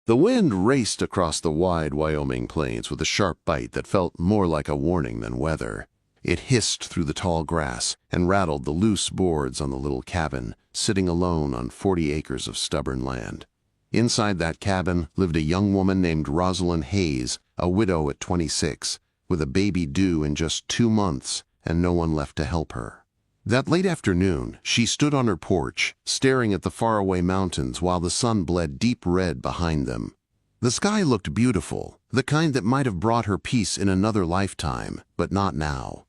The wind raced across the wide Wyoming plains with a sharp bite that felt more like a warning than weather. It hissed through the tall grass and rattled the loose boards on the little cabin, sitting alone on 40 acres of stubborn land. Inside that cabin lived a young woman named Rosalind Hayes, a widow at 26, with a baby due in just 2 months and no one left to help her. That late afternoon, she stood on her porch, staring at the faraway mountains while the sun bled deep red behind them. The sky looked beautiful, the kind that might have brought her peace in another lifetime, but not now.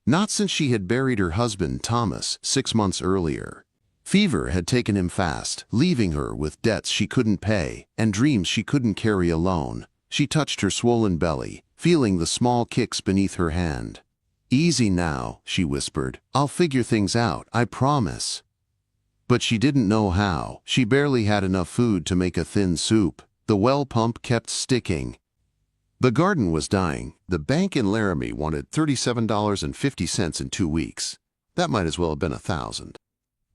Not since she had buried her husband, Thomas, 6 months earlier. Fever had taken him fast, leaving her with debts she couldn't pay and dreams she couldn't carry alone. She touched her swollen belly, feeling the small kicks beneath her hand. "Easy now," she whispered. "I'll figure things out, I promise." But she didn't know how. She barely had enough food to make a thin soup. The well pump kept sticking. The garden was dying. The bank in Laramie wanted $37.50 in 2 weeks. That might as well have been 1,000.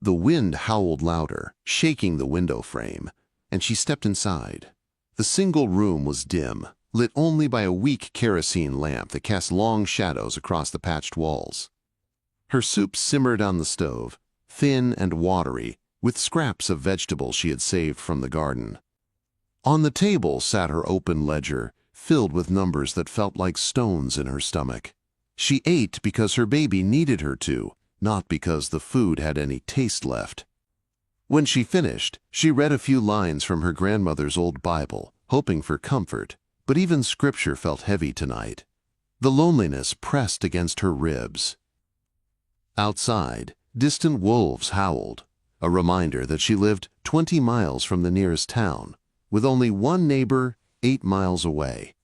The wind howled louder, shaking the window frame, and she stepped inside. The single room was dim, lit only by a weak kerosene lamp that cast long shadows across the patched walls. Her soup simmered on the stove, thin and watery, with scraps of vegetables she had saved from the garden. On the table sat her open ledger, filled with numbers that felt like stones in her stomach. She ate because her baby needed her to, not because the food had any taste left. When she finished, she read a few lines from her grandmother's old Bible, hoping for comfort, but even scripture felt heavy tonight. The loneliness pressed against her ribs. Outside, distant wolves howled, a reminder that she lived 20 miles from the nearest town, with only one neighbor 8 miles away.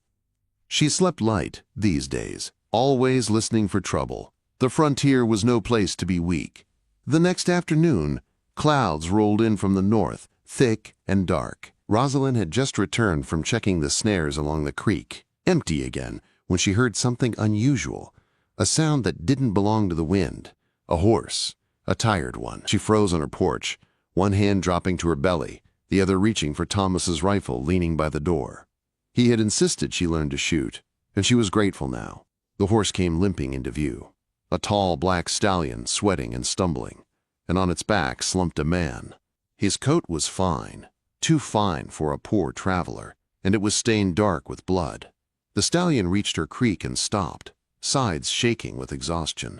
She slept light these days, always listening for trouble. The frontier was no place to be weak. The next afternoon, clouds rolled in from the north, thick and dark. Rosalind had just returned from checking the snares along the creek, empty again, when she heard something unusual, a sound that didn't belong to the wind. A horse, a tired one. She froze on her porch, one hand dropping to her belly, the other reaching for Thomas's rifle leaning by the door. He had insisted she learn to shoot, and she was grateful now. The horse came limping into view, a tall black stallion sweating and stumbling, and on its back slumped a man. His coat was fine, too fine for a poor traveler, and it was stained dark with blood. The stallion reached her creek and stopped, sides shaking with exhaustion.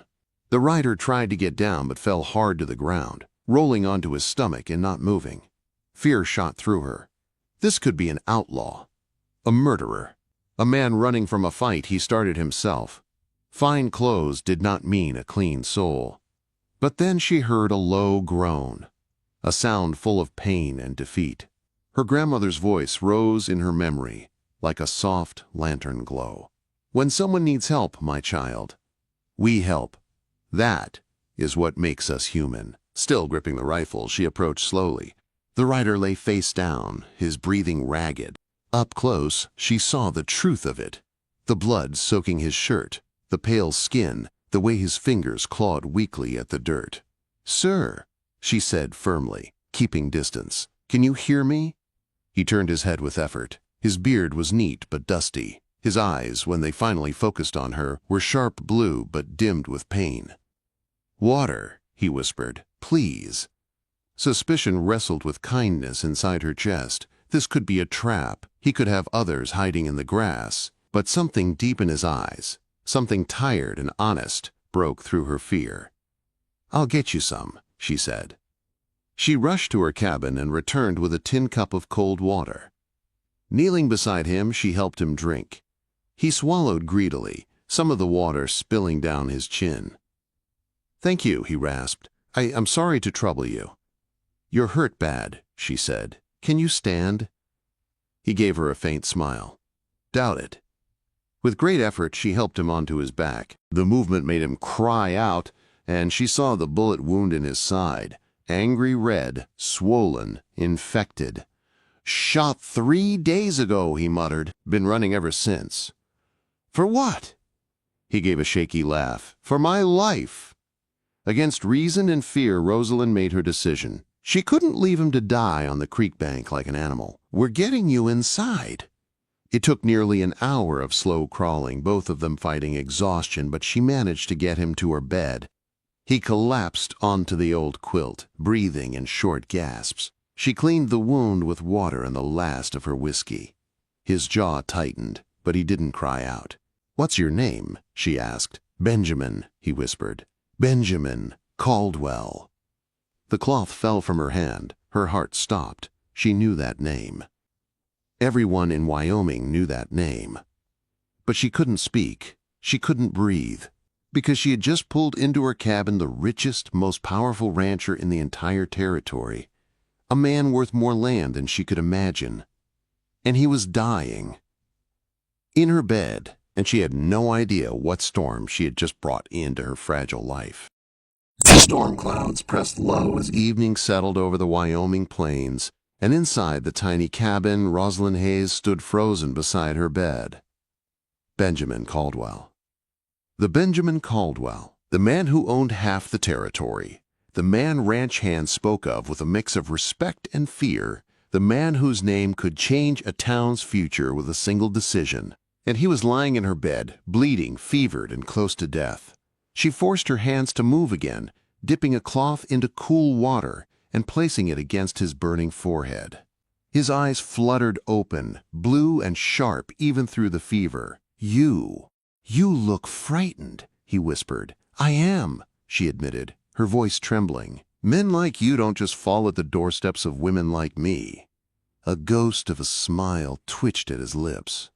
The rider tried to get down but fell hard to the ground, rolling onto his stomach and not moving. Fear shot through her. This could be an outlaw, a murderer, a man running from a fight he started himself. Fine clothes did not mean a clean soul. But then she heard a low groan, a sound full of pain and defeat. Her grandmother's voice rose in her memory like a soft lantern glow. "When someone needs help, my child, we help. That is what makes us human." Still gripping the rifle, she approached slowly. The rider lay face down, his breathing ragged. Up close, she saw the truth of it. The blood soaking his shirt, the pale skin, the way his fingers clawed weakly at the dirt. "Sir," she said firmly, keeping distance, "can you hear me?" He turned his head with effort. His beard was neat but dusty. His eyes, when they finally focused on her, were sharp blue but dimmed with pain. "Water," he whispered, "please." Suspicion wrestled with kindness inside her chest. This could be a trap. He could have others hiding in the grass. But something deep in his eyes, something tired and honest, broke through her fear. "I'll get you some," she said. She rushed to her cabin and returned with a tin cup of cold water. Kneeling beside him, she helped him drink. He swallowed greedily, some of the water spilling down his chin. "Thank you," he rasped. I'm sorry to trouble you." "You're hurt bad," she said. "Can you stand?" He gave her a faint smile. "Doubt it." With great effort, she helped him onto his back. The movement made him cry out, and she saw the bullet wound in his side, angry red, swollen, infected. "Shot 3 days ago," he muttered. "Been running ever since." "For what?" He gave a shaky laugh. "For my life." Against reason and fear, Rosalind made her decision. She couldn't leave him to die on the creek bank like an animal. We're getting you inside." It took nearly an hour of slow crawling, both of them fighting exhaustion, but she managed to get him to her bed. He collapsed onto the old quilt, breathing in short gasps. She cleaned the wound with water and the last of her whiskey. His jaw tightened, but he didn't cry out. "What's your name?" she asked. "Benjamin," he whispered. "Benjamin Caldwell." The cloth fell from her hand. Her heart stopped. She knew that name. Everyone in Wyoming knew that name. But she couldn't speak. She couldn't breathe. Because she had just pulled into her cabin the richest, most powerful rancher in the entire territory. A man worth more land than she could imagine. And he was dying. In her bed, and she had no idea what storm she had just brought into her fragile life. The storm clouds pressed low as evening settled over the Wyoming plains, and inside the tiny cabin, Rosalind Hayes stood frozen beside her bed. Benjamin Caldwell. The Benjamin Caldwell, the man who owned half the territory, the man ranch hands spoke of with a mix of respect and fear, the man whose name could change a town's future with a single decision. And he was lying in her bed, bleeding, fevered, and close to death. She forced her hands to move again, dipping a cloth into cool water and placing it against his burning forehead. His eyes fluttered open, blue and sharp even through the fever. You look frightened," he whispered. "I am," she admitted, her voice trembling. "Men like you don't just fall at the doorsteps of women like me." A ghost of a smile twitched at his lips.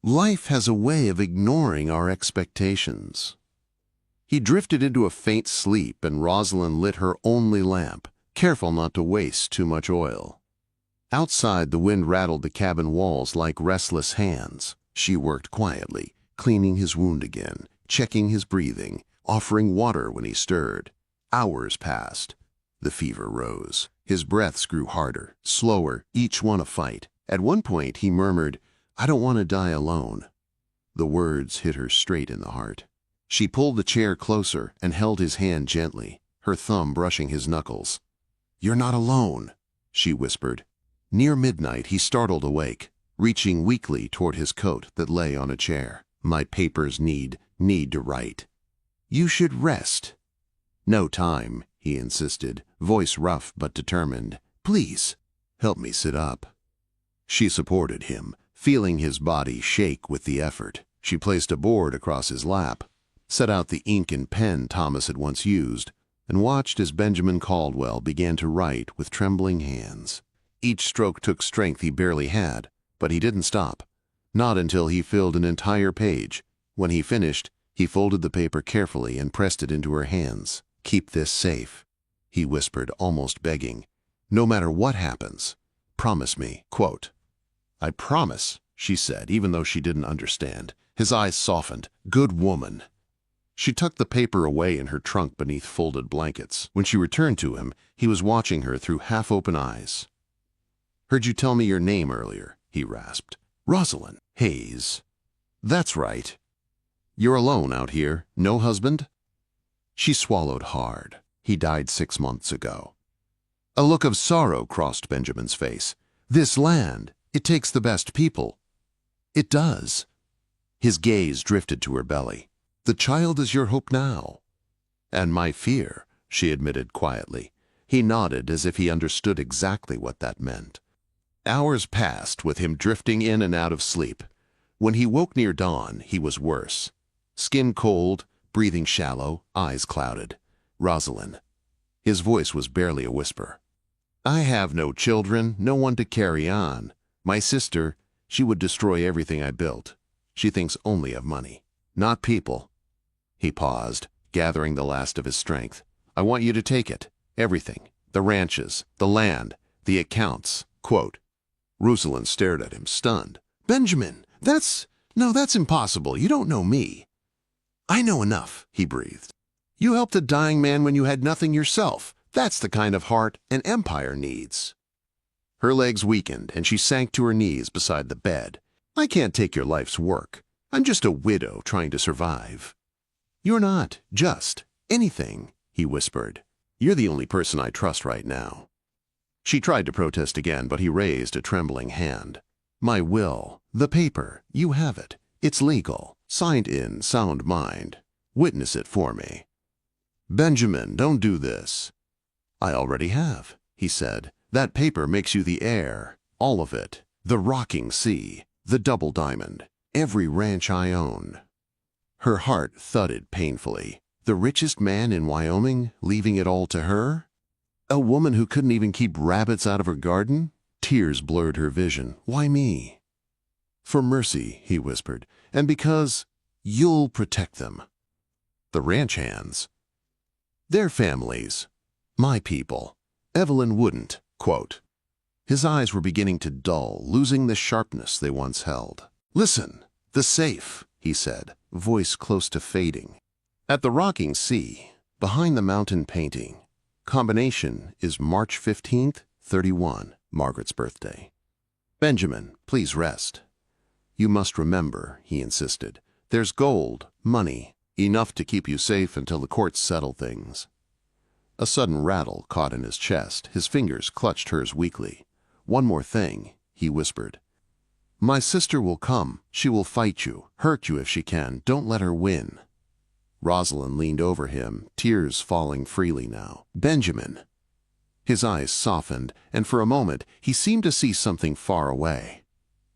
"Life has a way of ignoring our expectations." He drifted into a faint sleep, and Rosalind lit her only lamp, careful not to waste too much oil. Outside, the wind rattled the cabin walls like restless hands. She worked quietly, cleaning his wound again, checking his breathing, offering water when he stirred. Hours passed. The fever rose. His breaths grew harder, slower, each one a fight. At one point, he murmured, "I don't want to die alone." The words hit her straight in the heart. She pulled the chair closer and held his hand gently, her thumb brushing his knuckles. "You're not alone," she whispered. Near midnight, he startled awake, reaching weakly toward his coat that lay on a chair. "My papers need to write." "You should rest." "No time," he insisted, voice rough but determined. "Please, help me sit up." She supported him, feeling his body shake with the effort. She placed a board across his lap, set out the ink and pen Thomas had once used, and watched as Benjamin Caldwell began to write with trembling hands. Each stroke took strength he barely had, but he didn't stop. Not until he filled an entire page. When he finished, he folded the paper carefully and pressed it into her hands. "Keep this safe," he whispered, almost begging. "No matter what happens, promise me." Quote, "I promise," she said, even though she didn't understand. His eyes softened. "Good woman." She tucked the paper away in her trunk beneath folded blankets. When she returned to him, he was watching her through half-open eyes. "Heard you tell me your name earlier," he rasped. "Rosalind Hayes." "That's right. You're alone out here? No husband?" She swallowed hard. "He died 6 months ago." A look of sorrow crossed Benjamin's face. "This land, it takes the best people." "It does." His gaze drifted to her belly. "The child is your hope now." "And my fear," she admitted quietly. He nodded as if he understood exactly what that meant. Hours passed with him drifting in and out of sleep. When he woke near dawn, he was worse. Skin cold, breathing shallow, eyes clouded. "Rosalind." His voice was barely a whisper. "I have no children, no one to carry on. My sister, she would destroy everything I built. She thinks only of money, not people." He paused, gathering the last of his strength. "I want you to take it. Everything. The ranches, the land, the accounts." Quote. Rosalind stared at him, stunned. "Benjamin, that's impossible. You don't know me." "I know enough," he breathed. "You helped a dying man when you had nothing yourself. That's the kind of heart an empire needs." Her legs weakened, and she sank to her knees beside the bed. "I can't take your life's work. I'm just a widow trying to survive." "You're not just anything," he whispered. "You're the only person I trust right now." She tried to protest again, but he raised a trembling hand. "My will. The paper. You have it. It's legal. Signed in sound mind. Witness it for me." "Benjamin, don't do this." "I already have," he said. "That paper makes you the heir. All of it. The rocking sea. The double diamond. Every ranch I own." Her heart thudded painfully. The richest man in Wyoming leaving it all to her? A woman who couldn't even keep rabbits out of her garden? Tears blurred her vision. "Why me?" "For mercy," he whispered, "and because you'll protect them." "The ranch hands." "Their families. My people. Evelyn wouldn't." Quote. His eyes were beginning to dull, losing the sharpness they once held. "Listen, the safe," he said, voice close to fading. "At the rocking sea, behind the mountain painting. Combination is March 15th, 31, Margaret's birthday. Benjamin, please rest. You must remember," he insisted, "there's gold, money, enough to keep you safe until the courts settle things." A sudden rattle caught in his chest. His fingers clutched hers weakly. "One more thing," he whispered. "My sister will come. She will fight you, hurt you if she can. Don't let her win." Rosalind leaned over him, tears falling freely now. "Benjamin." His eyes softened, and for a moment he seemed to see something far away.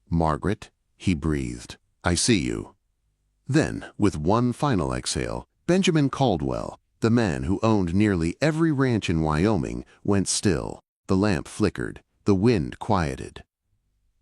"Margaret," he breathed, "I see you." Then, with one final exhale, Benjamin Caldwell, the man who owned nearly every ranch in Wyoming, went still. The lamp flickered, the wind quieted.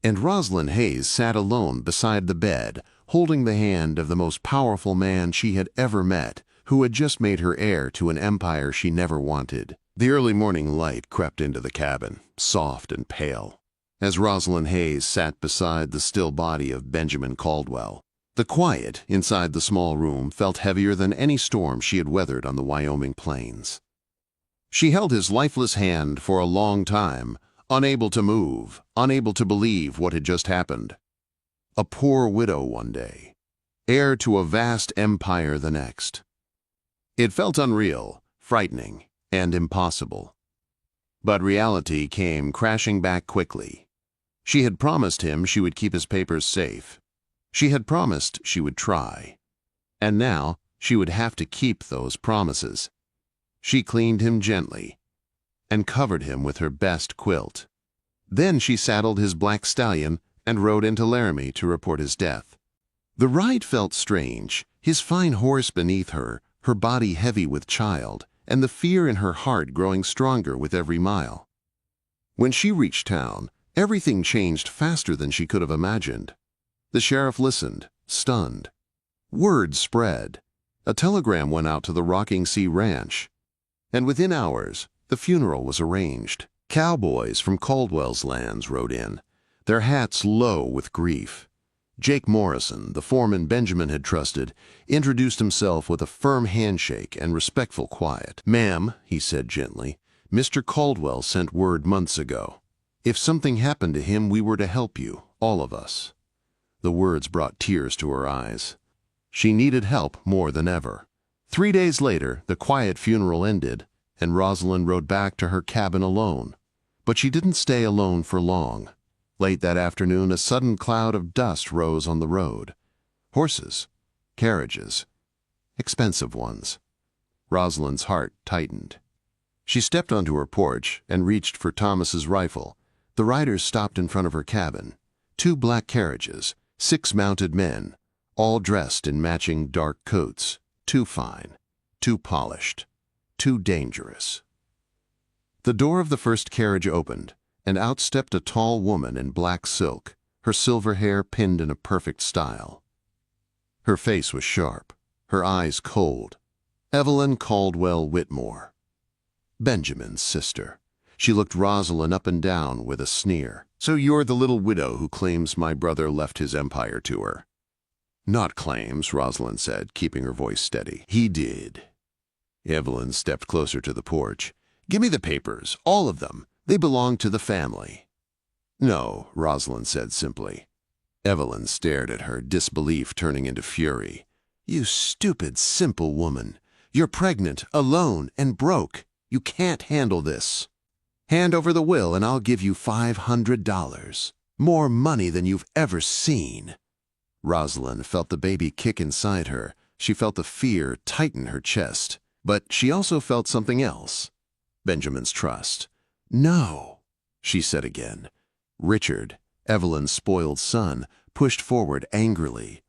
And Rosalind Hayes sat alone beside the bed, holding the hand of the most powerful man she had ever met, who had just made her heir to an empire she never wanted. The early morning light crept into the cabin, soft and pale, as Rosalind Hayes sat beside the still body of Benjamin Caldwell. The quiet inside the small room felt heavier than any storm she had weathered on the Wyoming plains. She held his lifeless hand for a long time, unable to move, unable to believe what had just happened. A poor widow one day, heir to a vast empire the next. It felt unreal, frightening, and impossible. But reality came crashing back quickly. She had promised him she would keep his papers safe. She had promised she would try. And now she would have to keep those promises. She cleaned him gently and covered him with her best quilt. Then she saddled his black stallion and rode into Laramie to report his death. The ride felt strange, his fine horse beneath her, her body heavy with child, and the fear in her heart growing stronger with every mile. When she reached town, everything changed faster than she could have imagined. The sheriff listened, stunned. Word spread. A telegram went out to the Rocking Sea Ranch, and within hours, the funeral was arranged. Cowboys from Caldwell's lands rode in, their hats low with grief. Jake Morrison, the foreman Benjamin had trusted, introduced himself with a firm handshake and respectful quiet. "Ma'am," he said gently, "Mr. Caldwell sent word months ago. If something happened to him, we were to help you, all of us." The words brought tears to her eyes. She needed help more than ever. 3 days later, the quiet funeral ended, and Rosalind rode back to her cabin alone. But she didn't stay alone for long. Late that afternoon, a sudden cloud of dust rose on the road. Horses, carriages, expensive ones. Rosalind's heart tightened. She stepped onto her porch and reached for Thomas's rifle. The riders stopped in front of her cabin. 2 black carriages, 6 mounted men, all dressed in matching dark coats. Too fine, too polished, too dangerous. The door of the first carriage opened, and out stepped a tall woman in black silk, her silver hair pinned in a perfect style. Her face was sharp, her eyes cold. Evelyn Caldwell Whitmore, Benjamin's sister. She looked Rosalind up and down with a sneer. "So you're the little widow who claims my brother left his empire to her?" "Not claims," Rosalind said, keeping her voice steady. "He did." Evelyn stepped closer to the porch. "Give me the papers, all of them. They belong to the family." "No," Rosalind said simply. Evelyn stared at her, disbelief turning into fury. "You stupid, simple woman. You're pregnant, alone, and broke. You can't handle this." Hand over the will and I'll give you $500. More money than you've ever seen." Rosalind felt the baby kick inside her. She felt the fear tighten her chest. But she also felt something else. Benjamin's trust. "No," she said again. Richard, Evelyn's spoiled son, pushed forward angrily.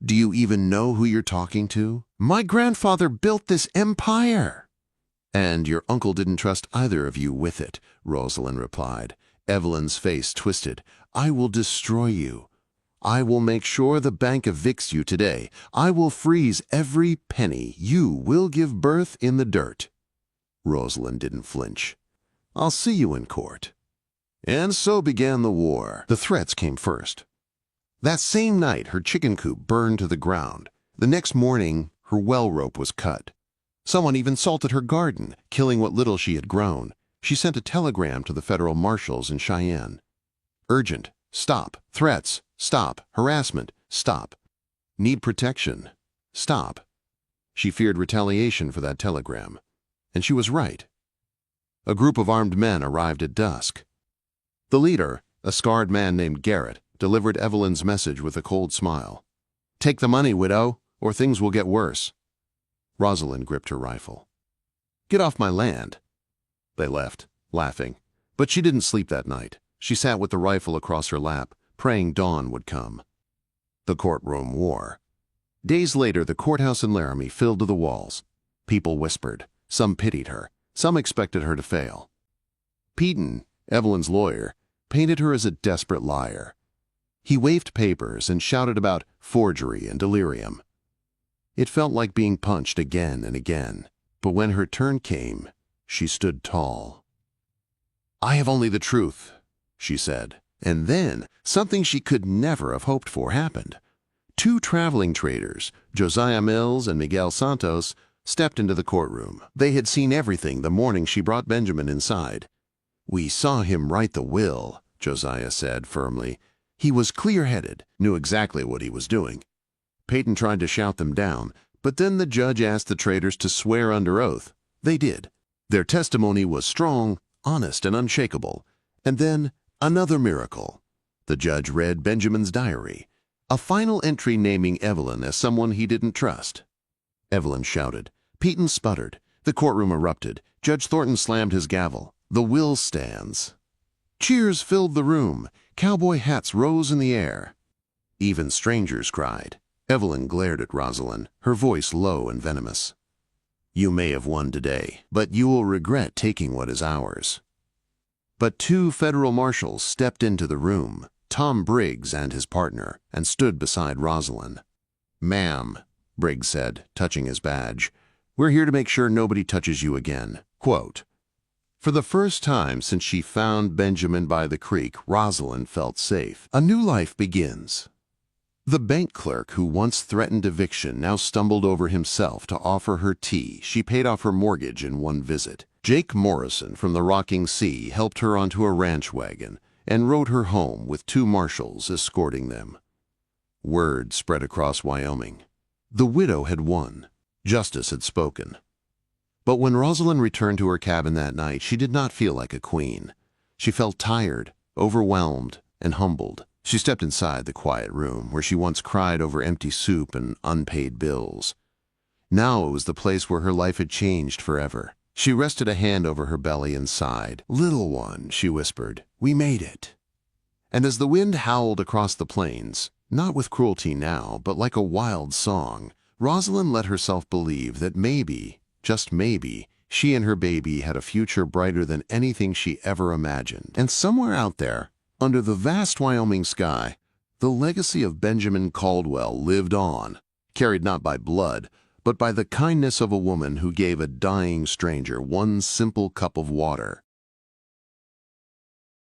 "Do you even know who you're talking to? My grandfather built this empire." "And your uncle didn't trust either of you with it," Rosalind replied. Evelyn's face twisted. "I will destroy you. I will make sure the bank evicts you today. I will freeze every penny. You will give birth in the dirt." Rosalind didn't flinch. "I'll see you in court." And so began the war. The threats came first. That same night, her chicken coop burned to the ground. The next morning, her well rope was cut. Someone even salted her garden, killing what little she had grown. She sent a telegram to the federal marshals in Cheyenne. "Urgent. Stop. Threats. Stop. Harassment. Stop. Need protection. Stop." She feared retaliation for that telegram. And she was right. A group of armed men arrived at dusk. The leader, a scarred man named Garrett, delivered Evelyn's message with a cold smile. "Take the money, widow, or things will get worse." Rosalind gripped her rifle. "Get off my land." They left, laughing. But she didn't sleep that night. She sat with the rifle across her lap, praying dawn would come. The courtroom war. Days later, the courthouse in Laramie filled to the walls. People whispered. Some pitied her. Some expected her to fail. Peyton, Evelyn's lawyer, painted her as a desperate liar. He waved papers and shouted about forgery and delirium. It felt like being punched again and again. But when her turn came, she stood tall. "I have only the truth," she said. And then, something she could never have hoped for happened. Two traveling traders, Josiah Mills and Miguel Santos, stepped into the courtroom. They had seen everything the morning she brought Benjamin inside. "We saw him write the will," Josiah said firmly. "He was clear-headed, knew exactly what he was doing." Peyton tried to shout them down, but then the judge asked the traders to swear under oath. They did. Their testimony was strong, honest, and unshakable. And then, another miracle. The judge read Benjamin's diary, a final entry naming Evelyn as someone he didn't trust. Evelyn shouted. Peyton sputtered. The courtroom erupted. Judge Thornton slammed his gavel. "The will stands." Cheers filled the room. Cowboy hats rose in the air. Even strangers cried. Evelyn glared at Rosalind, her voice low and venomous. "You may have won today, but you will regret taking what is ours." But two federal marshals stepped into the room, Tom Briggs and his partner, and stood beside Rosalind. "Ma'am," Briggs said, touching his badge, "we're here to make sure nobody touches you again." Quote, "For the first time since she found Benjamin by the creek, Rosalind felt safe. A new life begins." The bank clerk who once threatened eviction now stumbled over himself to offer her tea. She paid off her mortgage in one visit. Jake Morrison from the Rocking Sea helped her onto a ranch wagon and rode her home with two marshals escorting them. Word spread across Wyoming. The widow had won. Justice had spoken. But when Rosalind returned to her cabin that night, she did not feel like a queen. She felt tired, overwhelmed, and humbled. She stepped inside the quiet room where she once cried over empty soup and unpaid bills. Now it was the place where her life had changed forever. She rested a hand over her belly and sighed. "Little one," she whispered, "we made it." And as the wind howled across the plains, not with cruelty now, but like a wild song, Rosalind let herself believe that maybe, just maybe, she and her baby had a future brighter than anything she ever imagined. And somewhere out there, under the vast Wyoming sky, the legacy of Benjamin Caldwell lived on, carried not by blood, but by the kindness of a woman who gave a dying stranger one simple cup of water.